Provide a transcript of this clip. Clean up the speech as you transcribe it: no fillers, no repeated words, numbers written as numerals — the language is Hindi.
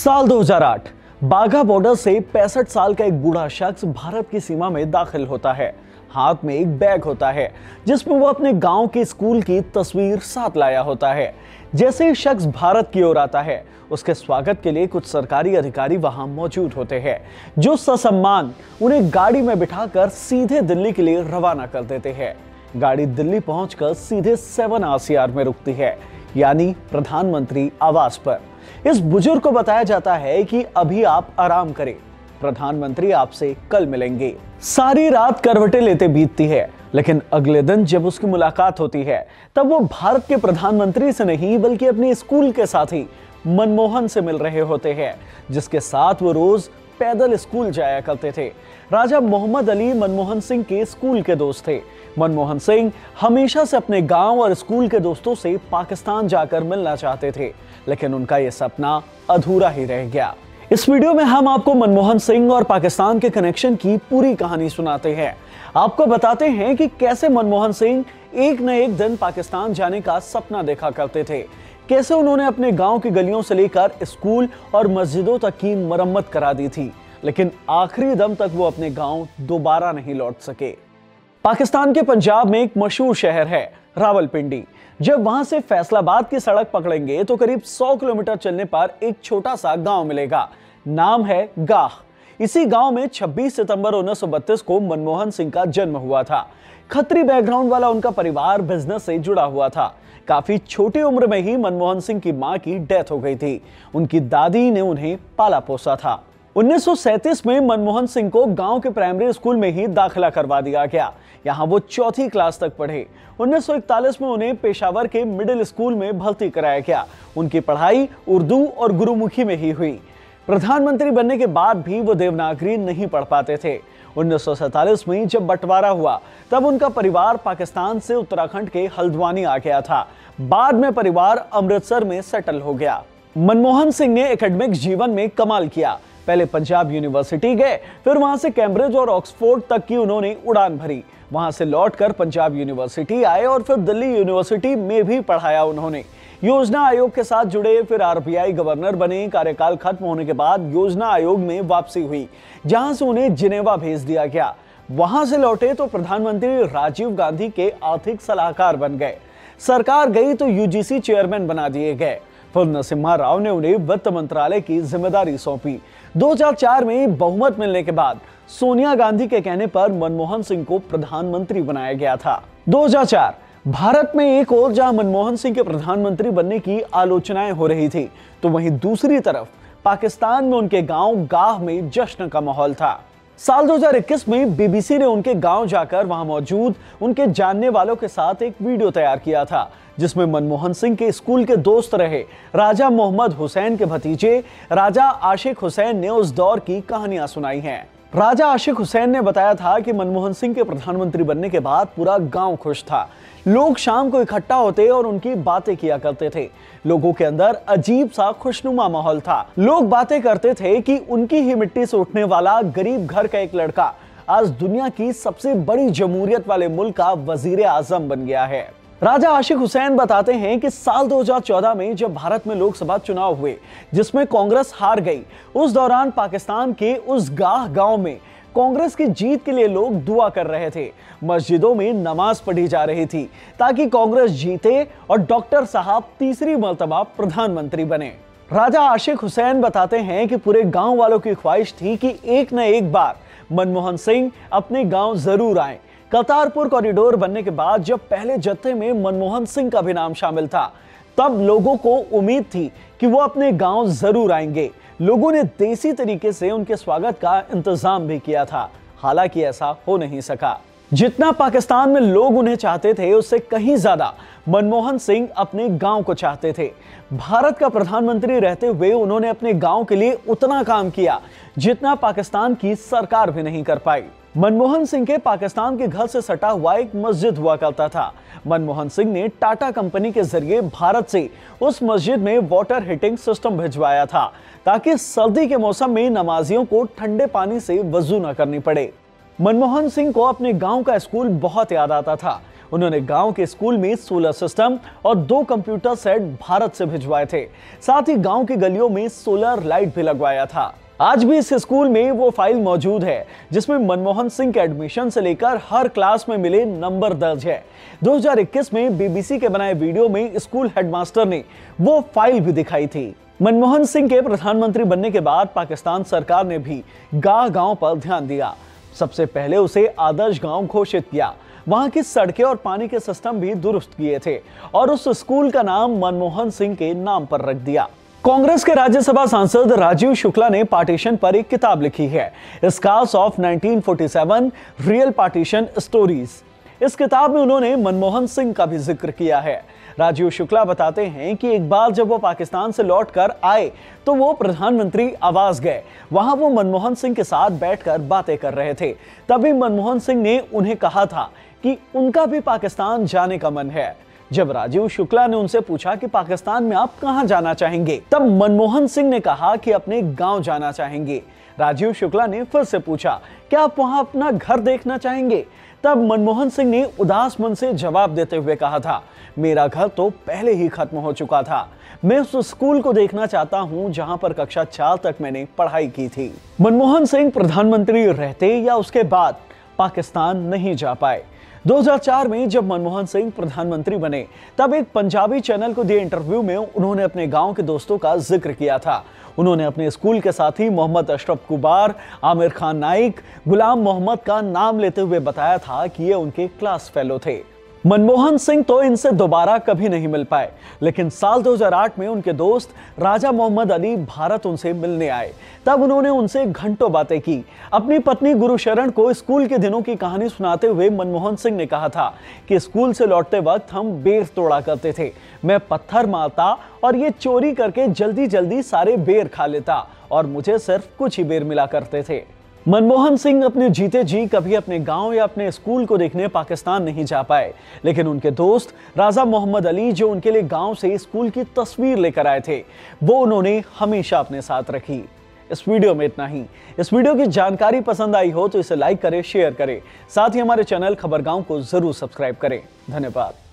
साल 2008 बाघा बॉर्डर से 65 साल का एक बूढ़ा शख्स भारत की सीमा में दाखिल होता है। हाथ में एक बैग होता है जिसमें वो अपने गांव के स्कूल की तस्वीर साथ लाया होता है। जैसे ही शख्स भारत की ओर आता है, उसके स्वागत के लिए कुछ सरकारी अधिकारी वहां मौजूद होते हैं, जो ससम्मान उन्हें गाड़ी में बिठाकर सीधे दिल्ली के लिए रवाना कर देते हैं। गाड़ी दिल्ली पहुंचकर सीधे 7 RCR में रुकती है, यानी प्रधानमंत्री आवास पर। इस बुजुर्ग को बताया जाता है कि अभी आप आराम करें, प्रधानमंत्री आपसे कल मिलेंगे। सारी रात करवटें लेते बीतती है, लेकिन अगले दिन जब उसकी मुलाकात होती है, तब वो भारत के प्रधानमंत्री से नहीं बल्कि अपने स्कूल के साथी मनमोहन से मिल रहे होते हैं, जिसके साथ वो रोज पैदल स्कूल जाया करते थे। राजा मोहम्मद अली मनमोहन सिंह के स्कूल के दोस्त थे। मनमोहन सिंह हमेशा से अपने गांव और स्कूल के दोस्तों से पाकिस्तान जाकर मिलना चाहते थे, लेकिन उनका यह सपना अधूरा ही रह गया। इस वीडियो में हम आपको मनमोहन सिंह और पाकिस्तान के कनेक्शन की पूरी कहानी सुनाते हैं। आपको बताते हैं कि कैसे मनमोहन सिंह एक न एक दिन पाकिस्तान जाने का सपना देखा करते थे, कैसे उन्होंने अपने गांव की गलियों से लेकर स्कूल और मस्जिदों तक की मरम्मत करा दी थी, लेकिन आखिरी दम तक वो अपने गांव दोबारा नहीं लौट सके। पाकिस्तान के पंजाब में एक मशहूर शहर है रावलपिंडी। जब वहां से फैसलाबाद की सड़क पकड़ेंगे तो करीब 100 किलोमीटर चलने पर एक छोटा सा गांव मिलेगा। नाम है गाह। इसी गांव में 26 सितंबर 1932 को मनमोहन सिंह का जन्म हुआ था। खत्री बैकग्राउंड वाला उनका परिवार बिजनेस से जुड़ा हुआ था। काफी छोटी उम्र में ही मनमोहन सिंह की मां की डेथ हो गई थी। उनकी दादी ने उन्हें पाला पोसा था। 1937 में मनमोहन सिंह को गांव के प्राइमरी स्कूल में ही दाखिला करवा दिया गया। यहां वो 4th क्लास तक पढ़े। 1941 में उन्हें पेशावर के मिडिल स्कूल में भर्ती कराया गया। उनकी पढ़ाई उर्दू और गुरुमुखी में ही हुई। प्रधानमंत्री बनने के बाद भी वो देवनागरी नहीं पढ़ पाते थे। 1947 में जब बंटवारा हुआ, तब उनका परिवार पाकिस्तान से उत्तराखंड के हल्द्वानी आ गया था। बाद में परिवार अमृतसर में सेटल हो गया। मनमोहन सिंह ने एकेडमिक जीवन में कमाल किया। पहले पंजाब यूनिवर्सिटी गए, फिर वहां से कैम्ब्रिज और ऑक्सफोर्ड तक की उन्होंने उड़ान भरी। वहां से लौटकर पंजाब यूनिवर्सिटी आए और फिर दिल्ली यूनिवर्सिटी में भी पढ़ाया उन्होंने। योजना आयोग के साथ जुड़े, फिर RBI गवर्नर बने। कार्यकाल खत्म होने के बाद योजना आयोग में वापसी हुई, जहां से उन्हें जिनेवा भेज दिया गया। वहां से लौटे तो प्रधानमंत्री राजीव गांधी के आर्थिक सलाहकार बन गए। सरकार गई तो UGC चेयरमैन बना दिए गए। फिर नरसिम्हा राव ने उन्हें वित्त मंत्रालय की जिम्मेदारी सौंपी। 2004 में बहुमत मिलने के बाद सोनिया गांधी के कहने पर मनमोहन सिंह को प्रधानमंत्री बनाया गया था। 2004 भारत में एक ओर जहां मनमोहन सिंह के प्रधानमंत्री बनने की आलोचनाएं हो रही थी, तो वहीं दूसरी तरफ पाकिस्तान में उनके गांव गाह में जश्न का माहौल था। साल 2021 में BBC ने उनके गांव जाकर वहां मौजूद उनके जानने वालों के साथ एक वीडियो तैयार किया था, जिसमें मनमोहन सिंह के स्कूल के दोस्त रहे राजा मोहम्मद हुसैन के भतीजे राजा आशिक हुसैन ने उस दौर की कहानियां सुनाई हैं। राजा आशिक हुसैन ने बताया था कि मनमोहन सिंह के प्रधानमंत्री बनने के बाद पूरा गांव खुश था। लोग शाम को इकट्ठा होते और उनकी बातें किया करते थे। लोगों के अंदर अजीब सा खुशनुमा माहौल था। लोग बातें करते थे कि उनकी ही मिट्टी से उठने वाला गरीब घर का एक लड़का आज दुनिया की सबसे बड़ी जमहूरियत वाले मुल्क का वजीर आजम बन गया है। राजा आशिक हुसैन बताते हैं कि साल 2014 में जब भारत में लोकसभा चुनाव हुए, जिसमें कांग्रेस हार गई, उस दौरान पाकिस्तान के उस गाह गांव में कांग्रेस की जीत के लिए लोग दुआ कर रहे थे। मस्जिदों में नमाज पढ़ी जा रही थी ताकि कांग्रेस जीते और डॉक्टर साहब तीसरी मर्तबा प्रधानमंत्री बने। राजा आशिक हुसैन बताते हैं कि पूरे गांव वालों की ख्वाहिश थी कि एक न एक बार मनमोहन सिंह अपने गांव जरूर आए। करतारपुर कॉरिडोर बनने के बाद जब पहले जत्थे में मनमोहन सिंह का भी नाम शामिल था, तब लोगों को उम्मीद थी कि वो अपने गांव जरूर आएंगे। लोगों ने देसी तरीके से उनके स्वागत का इंतजाम भी किया था। हालांकि ऐसा हो नहीं सका। जितना पाकिस्तान में लोग उन्हें चाहते थे, उससे कहीं ज्यादा मनमोहन सिंह अपने गांव को चाहते थे। भारत का प्रधानमंत्री रहते हुए उन्होंने अपने गांव के लिए उतना काम किया जितना पाकिस्तान की सरकार भी नहीं कर पाई। मनमोहन सिंह के पाकिस्तान के घर से सटा हुआ एक मस्जिद हुआ करता था। मनमोहन सिंह ने टाटा कंपनी के जरिए भारत से उस मस्जिद में वाटर हीटिंग सिस्टम भिजवाया था, ताकि सर्दी के मौसम में नमाजियों को ठंडे पानी से वजू न करनी पड़े। मनमोहन सिंह को अपने गांव का स्कूल बहुत याद आता था। उन्होंने गांव के स्कूल में सोलर सिस्टम और 2 कंप्यूटर सेट भारत से भिजवाए थे। साथ ही गांव की गलियों में सोलर लाइट भी लगवाया था। आज भी इस स्कूल में वो फाइल मौजूद है जिसमें मनमोहन सिंह के एडमिशन से लेकर हर क्लास में मिले नंबर दर्ज है। 2021 में बीबीसी के बनाए वीडियो में स्कूल हेडमास्टर ने वो फाइल भी दिखाई थी। मनमोहन सिंह के प्रधानमंत्री बनने के बाद पाकिस्तान सरकार ने भी गांव-गांव पर ध्यान दिया। सबसे पहले उसे आदर्श गांव घोषित किया। वहां की सड़कें और पानी के सिस्टम भी दुरुस्त किए थे और उस स्कूल का नाम मनमोहन सिंह के नाम पर रख दिया। कांग्रेस के राज्यसभा सांसद राजीव शुक्ला ने पार्टीशन पर एक किताब लिखी है, scars of 1947 real partition stories. इस किताब में उन्होंने मनमोहन सिंह का भी जिक्र किया है। राजीव शुक्ला बताते हैं कि एक बार जब वो पाकिस्तान से लौटकर आए तो वो प्रधानमंत्री आवास गए। वहां वो मनमोहन सिंह के साथ बैठकर बातें कर रहे थे। तभी मनमोहन सिंह ने उन्हें कहा था कि उनका भी पाकिस्तान जाने का मन है। जब राजीव शुक्ला ने उनसे पूछा कि पाकिस्तान में आप कहां जाना चाहेंगे, तब मनमोहन सिंह ने कहा कि अपने गांव जाना चाहेंगे। राजीव शुक्ला ने फिर से पूछा, क्या आप वहां अपना घर देखना चाहेंगे? तब मनमोहन सिंह ने उदास मन से जवाब देते हुए कहा था, मेरा घर तो पहले ही खत्म हो चुका था। मैं उस स्कूल को देखना चाहता हूं जहां पर कक्षा 4 तक मैंने पढ़ाई की थी। मनमोहन सिंह प्रधानमंत्री रहते या उसके बाद पाकिस्तान नहीं जा पाए। 2004 में जब मनमोहन सिंह प्रधानमंत्री बने तब एक पंजाबी चैनल को दिए इंटरव्यू में उन्होंने अपने गांव के दोस्तों का जिक्र किया था। उन्होंने अपने स्कूल के साथी मोहम्मद अशरफ कुबार, आमिर खान नाइक, गुलाम मोहम्मद का नाम लेते हुए बताया था कि ये उनके क्लास फेलो थे। मनमोहन सिंह तो इनसे दोबारा कभी नहीं मिल पाए, लेकिन साल 2008 में उनके दोस्त राजा मोहम्मद अली भारत उनसे मिलने आए। तब उन्होंने उनसे घंटों बातें की। अपनी पत्नी गुरुशरण को स्कूल के दिनों की कहानी सुनाते हुए मनमोहन सिंह ने कहा था कि स्कूल से लौटते वक्त हम बेर तोड़ा करते थे। मैं पत्थर मारता और ये चोरी करके जल्दी जल्दी सारे बेर खा लेता और मुझे सिर्फ कुछ ही बेर मिला करते थे। मनमोहन सिंह अपने जीते जी कभी अपने गांव या अपने स्कूल को देखने पाकिस्तान नहीं जा पाए, लेकिन उनके दोस्त राजा मोहम्मद अली जो उनके लिए गांव से स्कूल की तस्वीर लेकर आए थे, वो उन्होंने हमेशा अपने साथ रखी। इस वीडियो में इतना ही। इस वीडियो की जानकारी पसंद आई हो तो इसे लाइक करें, शेयर करें। साथ ही हमारे चैनल खबरगांव को जरूर सब्सक्राइब करें। धन्यवाद।